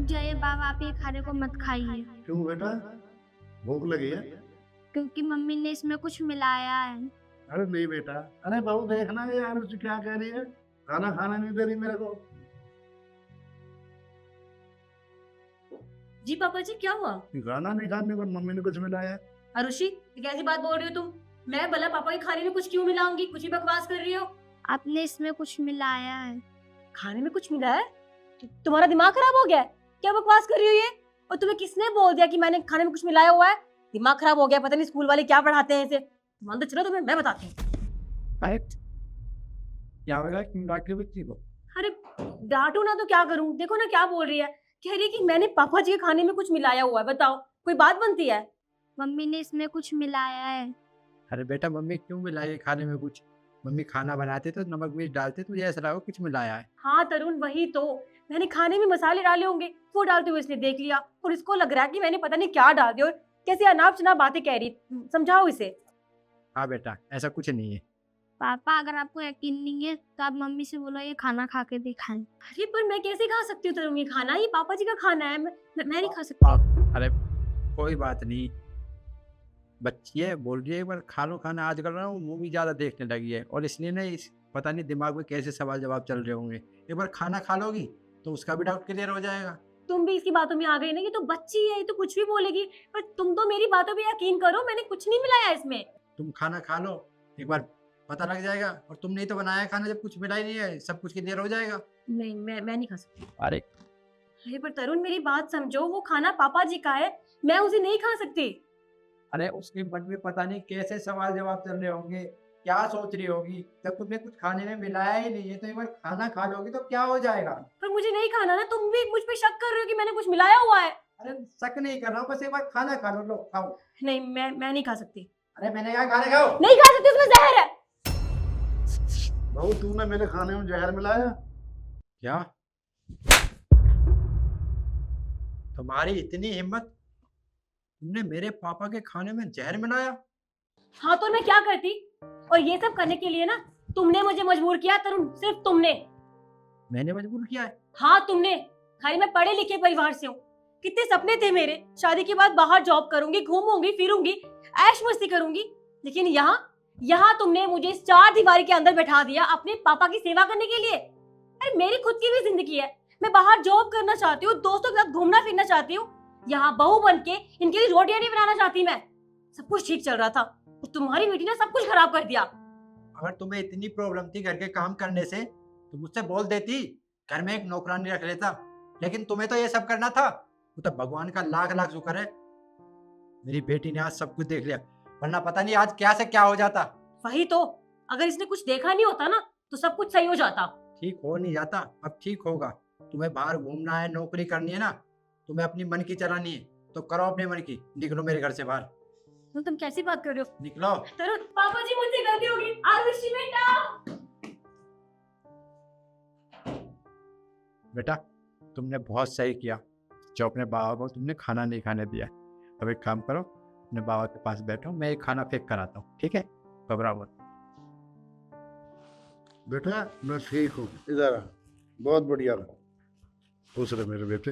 रुक जाइए बाबा, आप ये खाने को मत खाइए क्यों बेटा, भूख लगी है? क्योंकि मम्मी ने इसमें कुछ मिलाया है। अरे नहीं बेटा, अरे बहू देखना यार उससे क्या कह रही है, खाना खाना नहीं दे रही मेरे को। जी पापा जी, क्या हुआ? खाना नहीं खाने को मम्मी ने कुछ मिलाया है। अरुषि, ये कैसी बात बोल रही हो तुम? मैं भला पापा के खाने में कुछ क्यों मिलाऊंगी? कुछ ही बकवास कर रही हो। आपने इसमें कुछ मिलाया है। खाने में कुछ मिला है? तुम्हारा दिमाग खराब हो गया है? क्या बकवास कर रही हो ये? और तुम्हें किसने बोल दिया कि मैंने खाने में कुछ मिलाया हुआ है? दिमाग खराब हो गया, पता नहीं स्कूल वाले क्या पढ़ाते हैं इसे। तुम अंदर चलो, तुम्हें मैं बताती हूँ। क्या होगा, क्यों डांट रही हो बच्ची को? अरे डांटू ना तो क्या करूं, देखो ना क्या बोल रही है। कह रही है कि मैंने पापा जी के खाने में कुछ मिलाया हुआ है। बताओ, कोई बात बनती है? मम्मी ने इसमें कुछ मिलाया है। अरे बेटा, मम्मी क्यों मिलाई खाने में कुछ? मम्मी खाना बनाते तो नमक मिर्च डालते, तुझे ऐसा लगा कुछ मिलाया है। हाँ तरुण, वही तो। मैंने खाने में मसाले डाले होंगे, वो डालते हुए इसने देख लिया और इसको लग रहा है कि मैंने पता नहीं क्या डाल दिया। और कैसी अनाप शनाप बातें कह रही। समझाओ इसे। हाँ बेटा, ऐसा कुछ नहीं है। पापा अगर आपको यकीन नहीं है तो आप मम्मी से बोलो ये खाना खा के दिखाएं। अरे पर मैं कैसे खा सकती हूँ तरुण ये खाना? ये पापा जी का खाना है, मैं नहीं खा सकती। अरे कोई बात नहीं, बच्ची है, बोल रही है एक बार खा लो खाना। आजकल ना वो मूवी ज़्यादा देखने लगी है और इसलिए ना पता नहीं दिमाग में कैसे सवाल जवाब चल रहे होंगे। एक बार खाना खा लोगी तो उसका भी डाउट क्लियर हो जाएगा। तुम भी इसकी बातों में आ गई ना। ये तो बच्ची है, ये तो कुछ भी बोलेगी। पर तुम तो मेरी बातों पे यकीन करो, मैंने कुछ नहीं मिलाया इसमें। तुम खाना खा लो, एक बार पता लग जाएगा। और तुमने ही तो बनाया खाना, जब कुछ मिला ही नहीं है सब कुछ क्लियर हो जाएगा। नहीं, मैं नहीं खा सकती। अरे अरे पर तरुण मेरी बात समझो, वो खाना पापा जी का है, मैं उसे नहीं खा सकती। अरे उसके मन में पता नहीं कैसे सवाल जवाब चल रहे होंगे, क्या सोच रही होगी। जब तुमने कुछ खाने में मिलाया ही नहीं है तो एक बार खाना खा लोगी तो क्या हो जाएगा। पर मुझे नहीं खाना ना। तुम भी मुझ पे शक कर रहे हो कि मैंने कुछ मिलाया हुआ है। अरे शक नहीं कर रहा हूँ, बस एक बार खाना खा लो। लो खाओ। नहीं, मैं नहीं खा सकती। अरे मैंने कहा खाना खाओ। नहीं खा सकती, उसमें जहर है। बहू तूने मेरे खाने में जहर मिलाया? क्या तुम्हारी इतनी हिम्मत, तुमने मेरे पापा के खाने में जहर मिलाया? हाँ तो मैं क्या करती? और ये सब करने के लिए ना तुमने मुझे मजबूर किया तरुण, सिर्फ तुमने। मैंने मजबूर किया है? हाँ तुमने। खाली मैं पढ़े लिखे परिवार से हूँ। कितने सपने थे मेरे, शादी के बाद बाहर जॉब करूंगी, घूमूंगी फिरूंगी, ऐश मस्ती करूंगी। लेकिन यहाँ तुमने मुझे इस चार दीवारी के अंदर बैठा दिया अपने पापा की सेवा करने के लिए। अरे मेरी खुद की भी जिंदगी है, मैं बाहर जॉब करना चाहती हूँ, दोस्तों के साथ घूमना फिरना चाहती हूँ। यहाँ बहू बन के इनके लिए रोटियां नहीं बनाना चाहती मैं। सब कुछ ठीक चल रहा था, तो तुम्हारी बेटी ने सब कुछ खराब कर दिया। अगर तुम्हें इतनी प्रॉब्लम थी घर के काम करने से तो मुझसे बोल देती, घर में एक नौकरानी रख लेता। लेकिन तुम्हें तो ये सब करना था। वो तो भगवान का लाख लाख शुक्र है मेरी बेटी ने आज सब कुछ देख लिया, वरना पता नहीं आज क्या से क्या हो जाता। वही तो, अगर इसने कुछ देखा नहीं होता ना तो सब कुछ सही हो जाता। ठीक हो नहीं जाता, अब ठीक होगा। तुम्हें बाहर घूमना है, नौकरी करनी है ना, तुम्हें अपनी मन की चलानी है तो करो अपने मन की। निकलो मेरे घर से बाहर, तो तुम कैसी बात कर रहे हो? निकलो। तरुण, पापा जी मुझसे गलती होगी। आरुषि बेटा। बेटा तुमने बहुत सही किया जो अपने बाबा को तुमने खाना नहीं खाने दिया। अब एक काम करो, अपने बाबा के पास बैठो, मैं एक खाना फेंक कर आता हूँ, ठीक है? घबराओ मत। बेटा मैं ठीक हूँ, इधर आ। बहुत बढ़िया, खुश रहे मेरे बेटे।